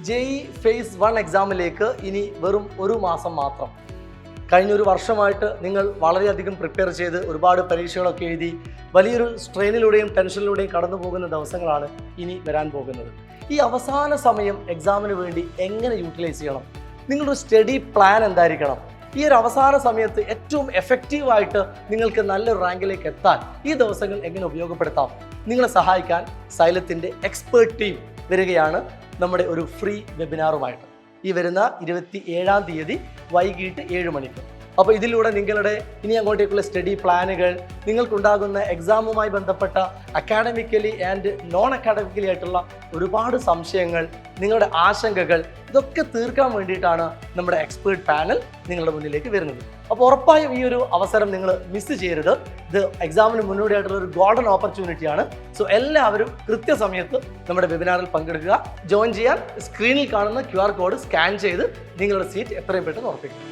JEE face 1 എക്സാമിലേക്ക് ഇനി വെറും ഒരു മാസം മാത്രം. കഴിഞ്ഞൊരു വർഷമായിട്ട് നിങ്ങൾ വളരെയധികം പ്രിപ്പയർ ചെയ്ത് ഒരുപാട് പരീക്ഷകളൊക്കെ എഴുതി വലിയൊരു സ്ട്രെയിനിലൂടെയും ടെൻഷനിലൂടെയും കടന്നു പോകുന്ന ദിവസങ്ങളാണ് ഇനി വരാൻ പോകുന്നത്. ഈ അവസാന സമയം എക്സാമിന് വേണ്ടി എങ്ങനെ യൂട്ടിലൈസ് ചെയ്യണം? നിങ്ങളുടെ സ്റ്റഡി പ്ലാൻ എന്തായിരിക്കണം? ഈ ഒരു അവസാന സമയത്ത് ഏറ്റവും എഫക്റ്റീവായിട്ട് നിങ്ങൾക്ക് നല്ലൊരു റാങ്കിലേക്ക് എത്താൻ ഈ ദിവസങ്ങൾ എങ്ങനെ ഉപയോഗപ്പെടുത്താം? നിങ്ങളെ സഹായിക്കാൻ സൈലത്തിൻ്റെ എക്സ്പേർട്ട് ടീം വരികയാണ് നമ്മുടെ ഒരു ഫ്രീ വെബിനാറുമായിട്ട്. ഈ വരുന്ന 27-ാം തീയതി വൈകിട്ട് 7 മണിക്ക്. അപ്പോൾ ഇതിലൂടെ നിങ്ങളുടെ ഇനി അങ്ങോട്ടേക്കുള്ള സ്റ്റഡി പ്ലാനുകൾ, നിങ്ങൾക്കുണ്ടാകുന്ന എക്സാമുമായി ബന്ധപ്പെട്ട അക്കാഡമിക്കലി ആൻഡ് നോൺ അക്കാഡമിക്കലി ആയിട്ടുള്ള ഒരുപാട് സംശയങ്ങൾ, നിങ്ങളുടെ ആശങ്കകൾ, ഇതൊക്കെ തീർക്കാൻ വേണ്ടിയിട്ടാണ് നമ്മുടെ എക്സ്പേർട്ട് പാനൽ നിങ്ങളുടെ മുന്നിലേക്ക് വരുന്നത്. അപ്പോൾ ഉറപ്പായും ഈ ഒരു അവസരം നിങ്ങൾ മിസ് ചെയ്യരുത്. ഇത് എക്സാമിന് മുന്നോടിയായിട്ടുള്ള ഒരു ഗോൾഡൻ ഓപ്പർച്യൂണിറ്റിയാണ്. സോ എല്ലാവരും കൃത്യസമയത്ത് നമ്മുടെ വെബിനാറിൽ പങ്കെടുക്കുക. ജോയിൻ ചെയ്യാൻ സ്ക്രീനിൽ കാണുന്ന QR കോഡ് സ്കാൻ ചെയ്ത് നിങ്ങളുടെ സീറ്റ് എത്രയും പെട്ടെന്ന് ഉറപ്പിക്കുക.